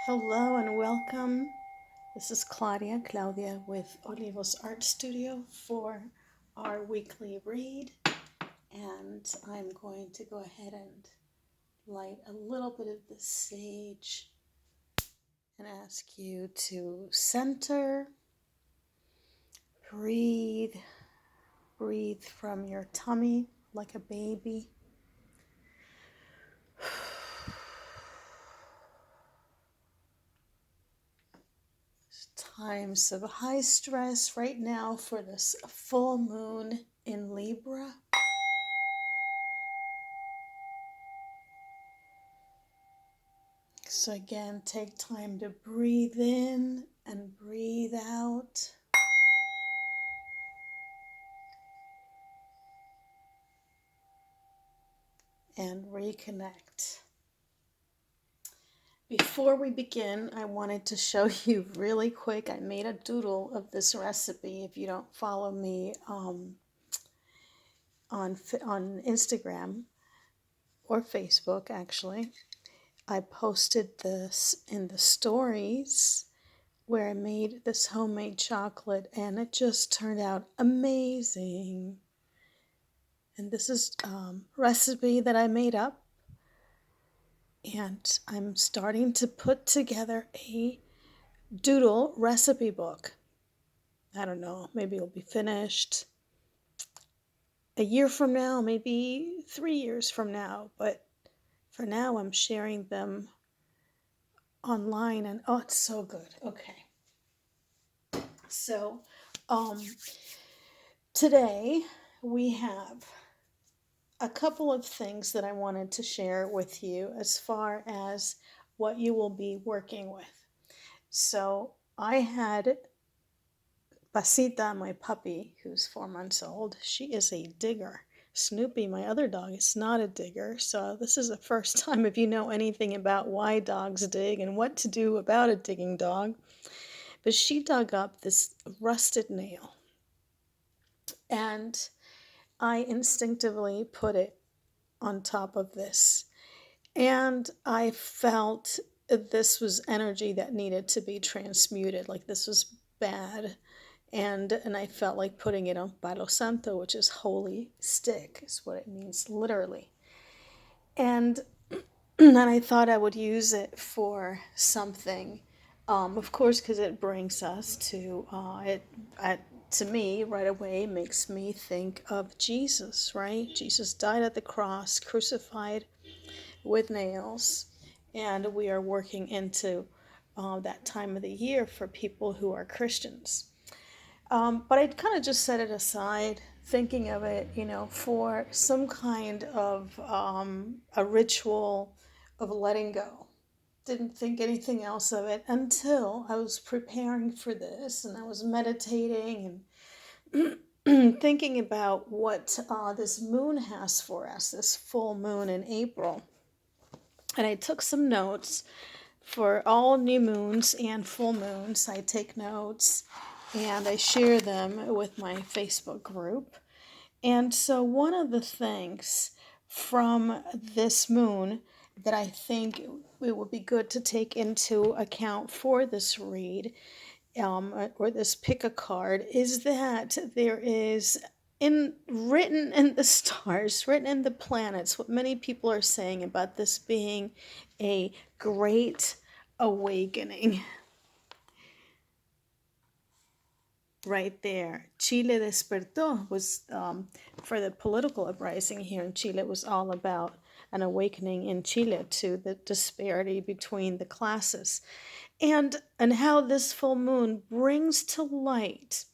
Hello and welcome. This is Claudia with Olivos Art Studio for our weekly read. And I'm going to go ahead and light a little bit of the sage and ask you to center, breathe, breathe from your tummy like a baby. Times of high stress right now for this full moon in Libra. So again, take time to breathe in and breathe out. And reconnect. Before we begin, I wanted to show you really quick. I made a doodle of this recipe. If you don't follow me on Instagram or Facebook, actually, I posted this in the stories where I made this homemade chocolate, and it just turned out amazing. And this is a recipe that I made up. And I'm starting to put together a doodle recipe book. I don't know, maybe it'll be finished a year from now, maybe 3 years from now. But for now, I'm sharing them online, and oh, it's so good. Okay. So today we have a couple of things that I wanted to share with you as far as what you will be working with. So I had Pasita, my puppy, who's 4 months old. She is a digger. Snoopy, my other dog, is not a digger. So this is the first time, if you know anything about why dogs dig and what to do about a digging dog. But she dug up this rusted nail, and I instinctively put it on top of this. And I felt this was energy that needed to be transmuted, like this was bad. And I felt like putting it on Palo Santo, which is holy stick, is what it means literally. And then I thought I would use it for something, of course, because it brings us to to me right away makes me think of Jesus, right? Jesus died at the cross, crucified with nails, and we are working into that time of the year for people who are Christians. But I kind of just set it aside, thinking of it, for some kind of a ritual of letting go. Didn't think anything else of it until I was preparing for this, and I was meditating and thinking about what this moon has for us, this full moon in April. And I took some notes for all new moons and full moons. I take notes and I share them with my Facebook group. And so one of the things from this moon that I think it would be good to take into account for this read, or this pick a card, is that there is written in the stars, written in the planets, what many people are saying about this being a great awakening. Right there, Chile despertó was for the political uprising here in Chile. It was all about an awakening in Chile to the disparity between the classes, and how this full moon brings to light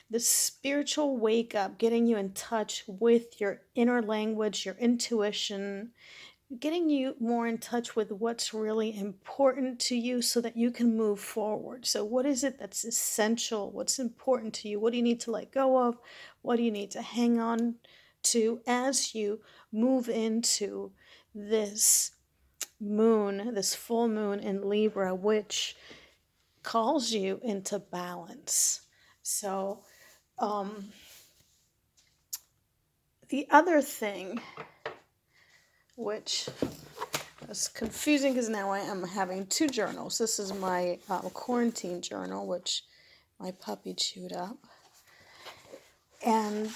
the spiritual wake up, getting you in touch with your inner language, your intuition, getting you more in touch with what's really important to you so that you can move forward. So what is it that's essential? What's important to you? What do you need to let go of? What do you need to hang on to as you move into this moon, this full moon in Libra, which calls you into balance? So the other thing, which It's confusing because now I am having two journals. This is my quarantine journal, which my puppy chewed up. And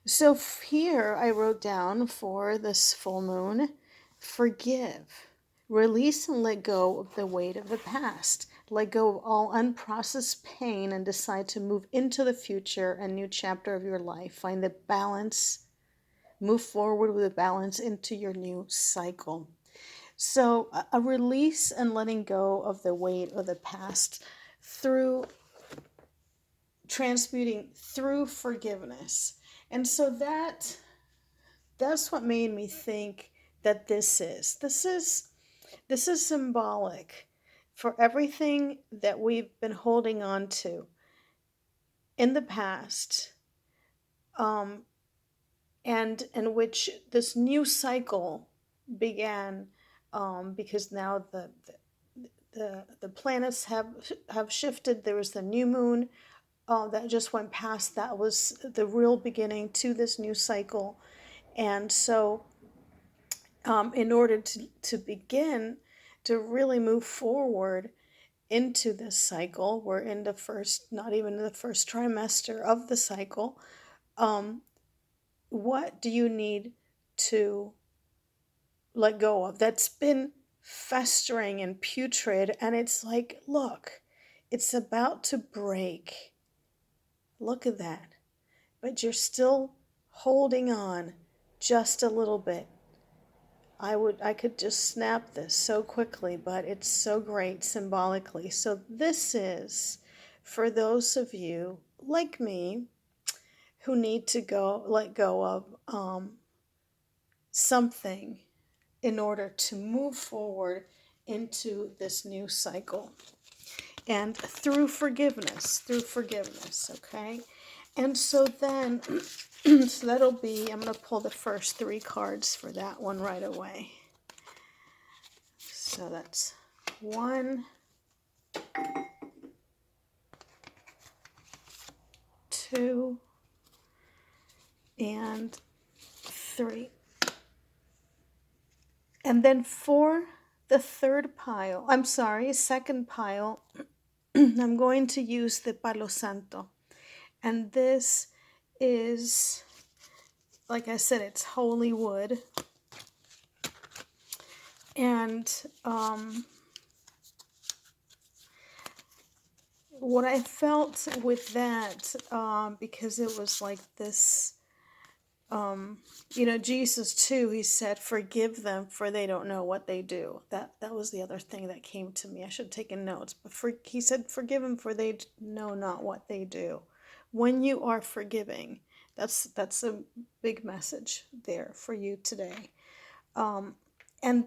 so here I wrote down for this full moon, forgive. Release and let go of the weight of the past. Let go of all unprocessed pain and decide to move into the future, a new chapter of your life. Find the balance. Move forward with a balance into your new cycle. So a release and letting go of the weight of the past through transmuting through forgiveness. And so that's what made me think that this is symbolic for everything that we've been holding on to in the past, and in which this new cycle began, because now the planets have shifted. There was the new moon that just went past. That was the real beginning to this new cycle. And so in order to begin to really move forward into this cycle, we're in the first, not even the first trimester of the cycle. What do you need to let go of that's been festering and putrid? And it's like, look, it's about to break. Look at that. But you're still holding on just a little bit. I could just snap this so quickly, but it's so great symbolically. So this is for those of you like me who need to let go of something in order to move forward into this new cycle. And through forgiveness, okay? And so then, so that'll be, I'm going to pull the first three cards for that one right away. So that's 1, 2, and 3. And then for the second pile, I'm going to use the Palo Santo. And this is, like I said, it's holy wood. And what I felt with that, because it was like this, Jesus too, he said, forgive them for they don't know what they do. That was the other thing that came to me. I should have taken notes. But he said, forgive them for they know not what they do. When you are forgiving, that's a big message there for you today. And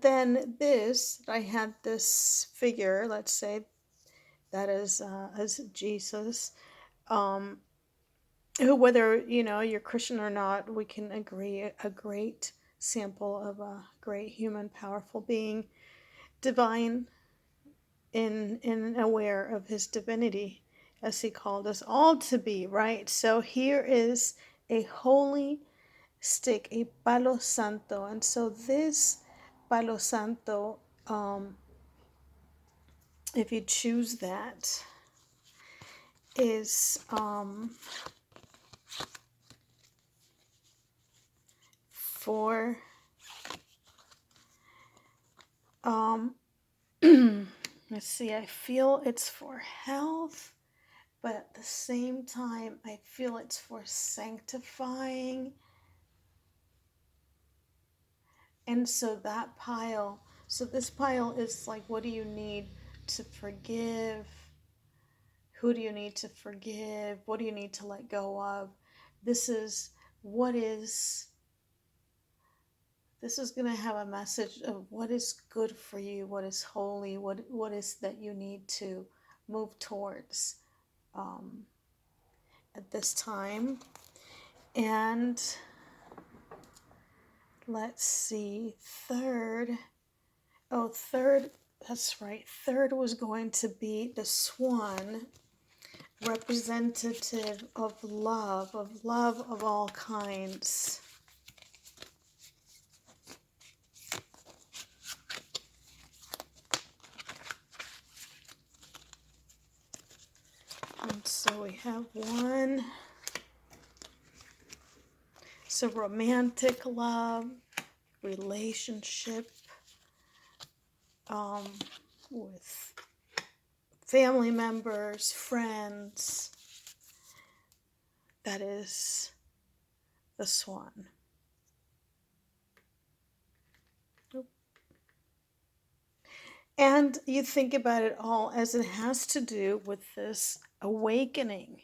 then I had this figure, let's say, that is as Jesus, who, whether you're Christian or not, we can agree a great sample of a great human, powerful being, divine, in aware of his divinity, as he called us all to be, right? So here is a holy stick, a Palo Santo. And so this Palo Santo, if you choose that, is for let's see, I feel it's for health, but at the same time I feel it's for sanctifying. And so this pile is like, what do you need to forgive? Who do you need to forgive? What do you need to let go of? This is going to have a message of what is good for you, what is holy, what is that you need to move towards at this time. And let's see, third, that's right, third was going to be the swan, representative of love of all kinds. So we have one. So romantic love, relationship with family members, friends. That is the Swan. And you think about it all as it has to do with this awakening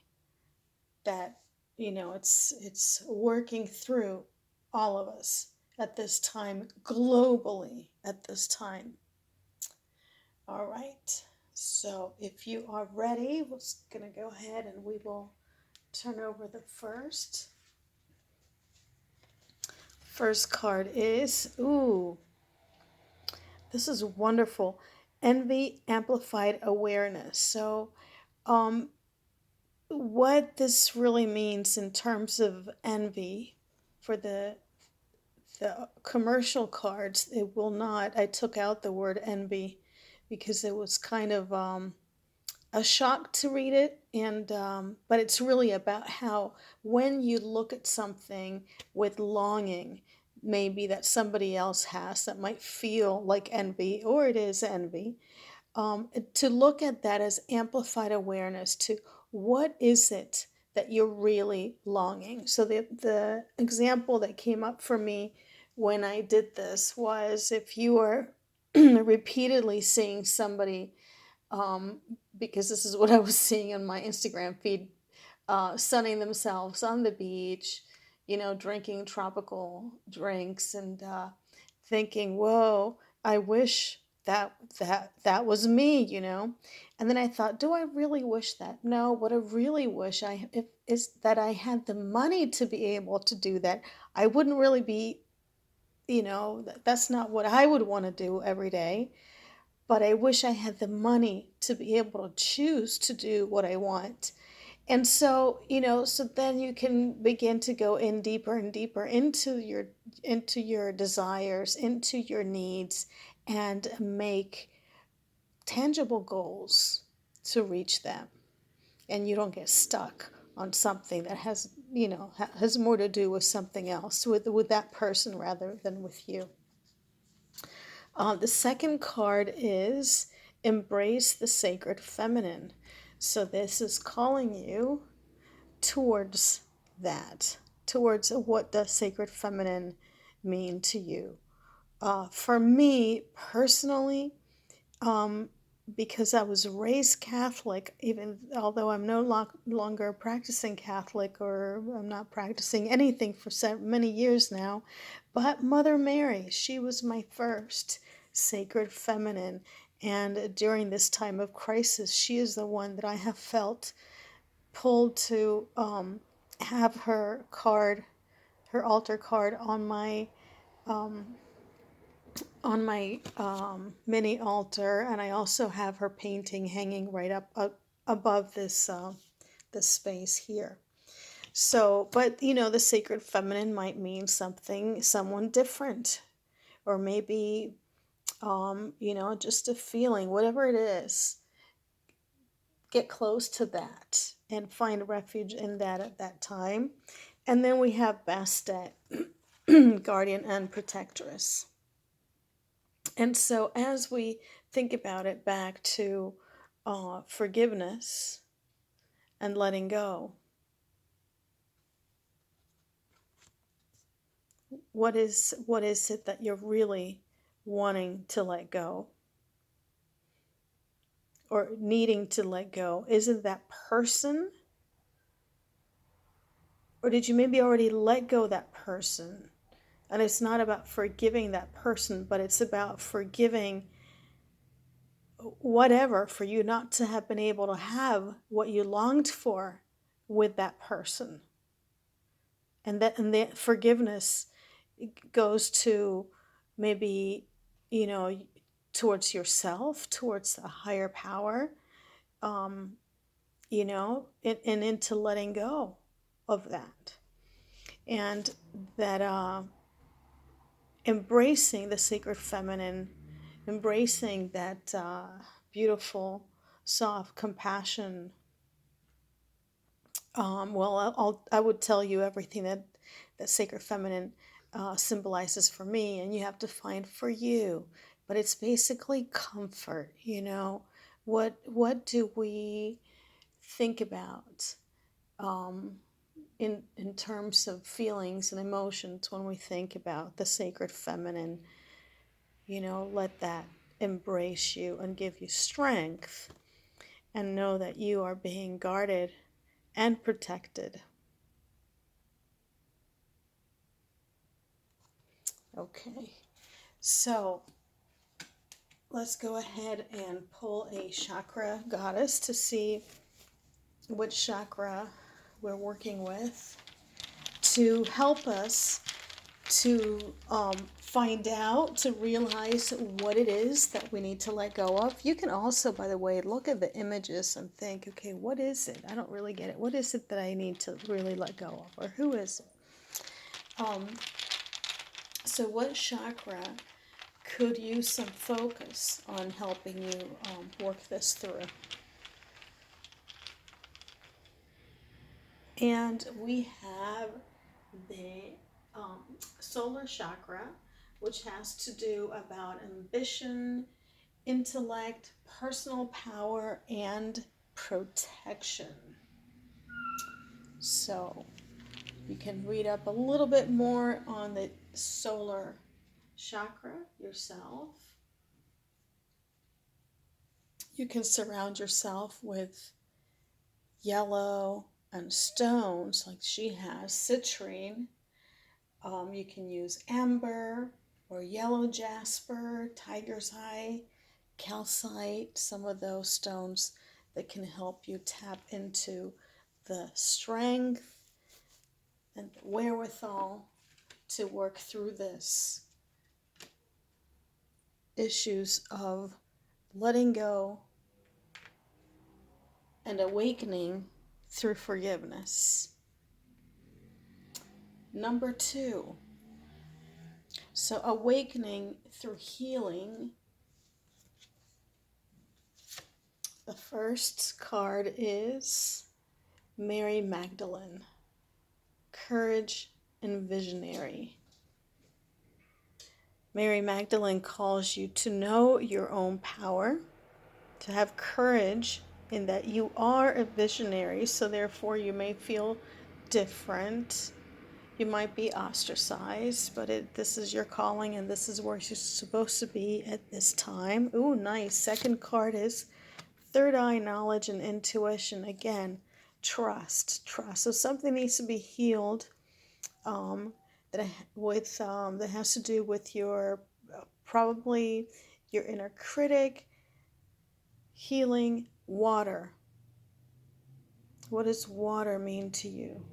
that, it's working through all of us at this time, globally at this time. All right. So if you are ready, we're going to go ahead and we will turn over the first. First card is, this is wonderful. Envy amplified awareness. So, what this really means in terms of envy for the commercial cards, it will not. I took out the word envy because it was kind of a shock to read it, and but it's really about how when you look at something with longing, maybe that somebody else has that might feel like envy, or it is envy, to look at that as amplified awareness to what is it that you're really longing. So the example that came up for me when I did this was if you are repeatedly seeing somebody, because this is what I was seeing on my Instagram feed, sunning themselves on the beach, drinking tropical drinks, and thinking, "Whoa, I wish that was me." And then I thought, do I really wish that? No, what I really wish is that I had the money to be able to do that. I wouldn't really be, that's not what I would want to do every day. But I wish I had the money to be able to choose to do what I want. And so, so then you can begin to go in deeper and deeper into your desires, into your needs, and make tangible goals to reach them. And you don't get stuck on something that has more to do with something else, with that person rather than with you. The second card is Embrace the Sacred Feminine. So this is calling you towards that, towards what does sacred feminine mean to you. For me personally, because I was raised Catholic, even although I'm no longer practicing Catholic, or I'm not practicing anything for many years now, but Mother Mary, she was my first sacred feminine. And during this time of crisis, she is the one that I have felt pulled to have her altar card on my mini altar, and I also have her painting hanging right up above this space here. So, but the sacred feminine might mean someone different, or maybe just a feeling, whatever it is. Get close to that and find refuge in that at that time. And then we have Bastet, guardian and protectress. And so as we think about it back to forgiveness and letting go, what is it that you're really wanting to let go or needing to let go? Is it that person? Or did you maybe already let go that person? And it's not about forgiving that person, but it's about forgiving whatever, for you not to have been able to have what you longed for with that person. And the forgiveness goes to maybe, towards yourself, towards a higher power, and into letting go of that. And that embracing the sacred feminine, embracing that beautiful, soft compassion Well, I would tell you everything that sacred feminine symbolizes for me, and you have to find for you. But it's basically comfort, you know. What do we think about in terms of feelings and emotions when we think about the sacred feminine? You know, let that embrace you and give you strength, and know that you are being guarded and protected. Okay, so let's go ahead and pull a chakra goddess to see which chakra we're working with to help us to find out, to realize what it is that we need to let go of. You can also, by the way, look at the images and think, okay, what is it? I don't really get it. What is it that I need to really let go of? Or who is it? So what chakra could use some focus on helping you work this through? And we have the solar chakra, which has to do about ambition, intellect, personal power, and protection. So you can read up a little bit more on the solar chakra yourself. You can surround yourself with yellow and stones like she has, citrine. You can use amber or yellow jasper, tiger's eye, calcite, some of those stones that can help you tap into the strength and the wherewithal to work through this issues of letting go and awakening through forgiveness. Number 2, so awakening through healing. The first card is Mary Magdalene, courage and visionary. Mary Magdalene calls you to know your own power, to have courage in that you are a visionary, so therefore you may feel different. You might be ostracized, but this is your calling and this is where you're supposed to be at this time. Ooh, nice. Second card is third eye knowledge and intuition. Again, trust. So something needs to be healed that has to do with your probably your inner critic. Healing water. What does water mean to you?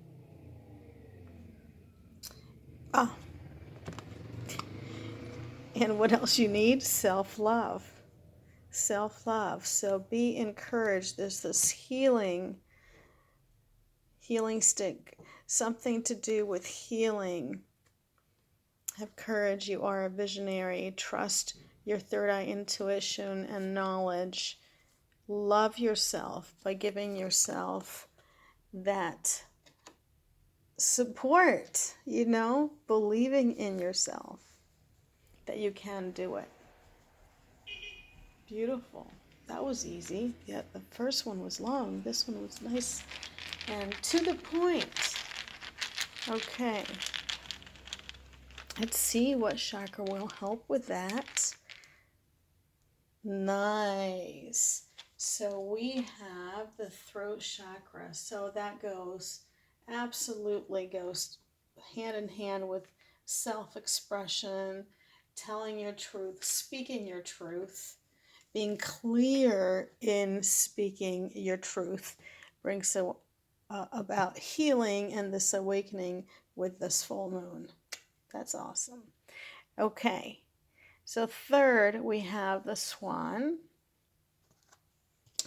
Ah, and what else you need? Self-love. Self-love. So be encouraged. There's this healing stick, something to do with healing. Have courage. You are a visionary. Trust your third eye intuition and knowledge. Love yourself by giving yourself that support, believing in yourself that you can do it. Beautiful. That was easy. Yeah, the first one was long. This one was nice and to the point. Okay. Let's see what chakra will help with that. Nice. So we have the throat chakra. So that absolutely goes hand in hand with self-expression, telling your truth, speaking your truth, being clear in speaking your truth brings about healing and this awakening with this full moon. That's awesome. Okay, so third we have the swan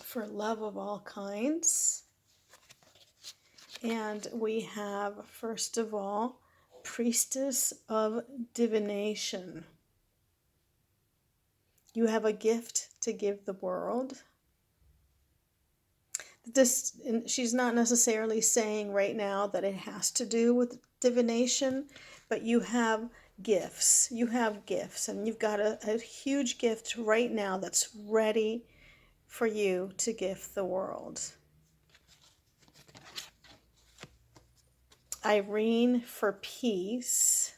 for love of all kinds. And we have, first of all, priestess of divination. You have a gift to give the world. this, she's not necessarily saying right now that it has to do with divination, but you have gifts. You have gifts, and you've got a huge gift right now that's ready for you to gift the world. Irene for peace.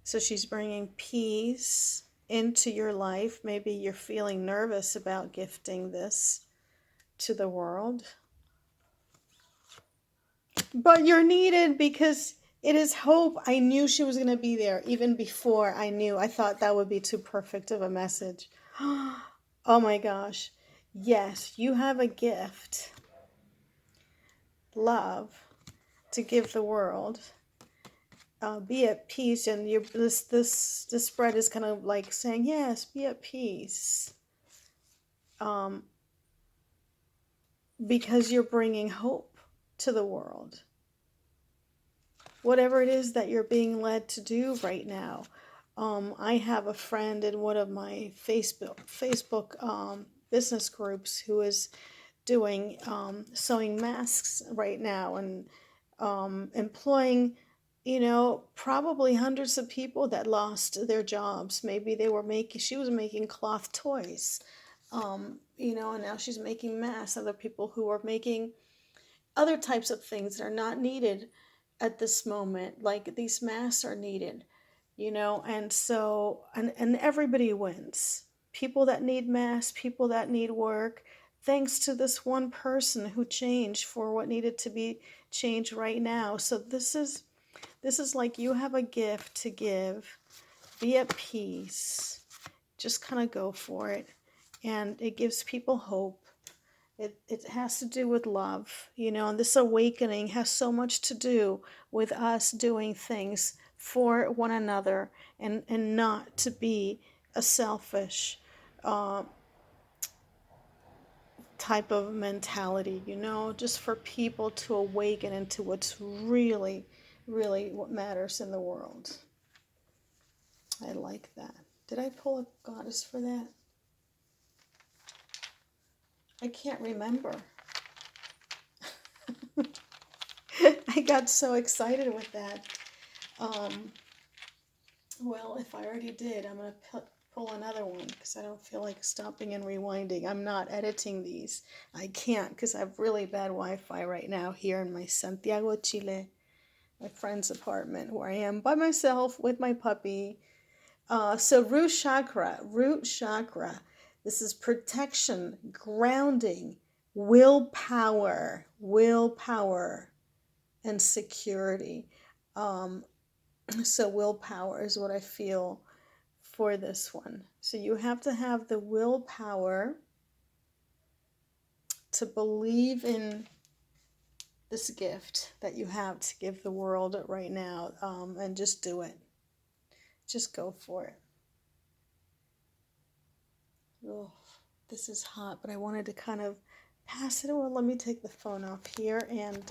So she's bringing peace into your life. Maybe you're feeling nervous about gifting this to the world. But you're needed because it is hope. I knew she was going to be there even before I knew. I thought that would be too perfect of a message. Oh my gosh. Yes, you have a gift. Love to give the world. Be at peace, and this spread is kind of like saying, yes, be at peace, because you're bringing hope to the world. Whatever it is that you're being led to do right now. I have a friend in one of my Facebook business groups who is doing sewing masks right now, and employing, probably hundreds of people that lost their jobs. Maybe she was making cloth toys, and now she's making masks. Other people who are making other types of things that are not needed at this moment, like these masks are needed, and so, and everybody wins. People that need masks, people that need work, thanks to this one person who changed for what needed to be changed right now. So this is like, you have a gift to give. Be at peace. Just kind of go for it. And it gives people hope. It has to do with love, and this awakening has so much to do with us doing things for one another, and not to be a selfish type of mentality, just for people to awaken into what's really, really what matters in the world. I like that. Did I pull a goddess for that? I can't remember. I got so excited with that. Well, if I already did, I'm going to pull another one because I don't feel like stopping and rewinding. I'm not editing these. I can't because I have really bad Wi-Fi right now here in my Santiago, Chile, my friend's apartment, where I am by myself with my puppy. So root chakra. This is protection, grounding, willpower, and security. So willpower is what I feel for this one. So you have to have the willpower to believe in this gift that you have to give the world right now, and just do it. Just go for it. Oh, this is hot, but I wanted to kind of pass it. Well, let me take the phone off here, and